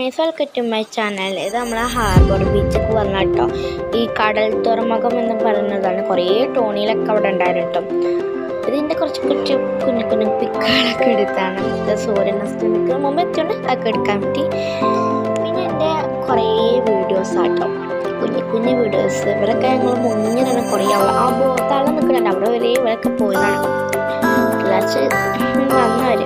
Guys, welcome to my channel. ഇത് നമ്മളെ harbour ബീച്ചൊക്കെ വന്ന കേട്ടോ. ഈ കടൽ തുറമുഖം എന്ന് പറയുന്നതാണ്. കുറേ ടോണിയിലൊക്കെ അവിടെ ഉണ്ടായിരുന്നു കേട്ടോ. ഇതിൻ്റെ കുറച്ച് കുഞ്ഞു കുഞ്ഞു പിക്കുകളൊക്കെ എടുത്താണ്. ഇത് സൂര്യൻ അസ്തമിക്കുന്ന മുമ്പ് എത്തിയോണ്ട് അതൊക്കെ എടുക്കാൻ പറ്റി. പിന്നെ എൻ്റെ കുറേ വീഡിയോസ് ആട്ടോ, കുഞ്ഞു വീഡിയോസ്. ഇവരൊക്കെ ഞങ്ങൾ മുന്നിൽ തന്നെ കുറേ ആ ബോത്താളം നിൽക്കുന്നുണ്ട് അവിടെ വരെ ഇവരൊക്കെ പോയതാണ്. വന്നവർ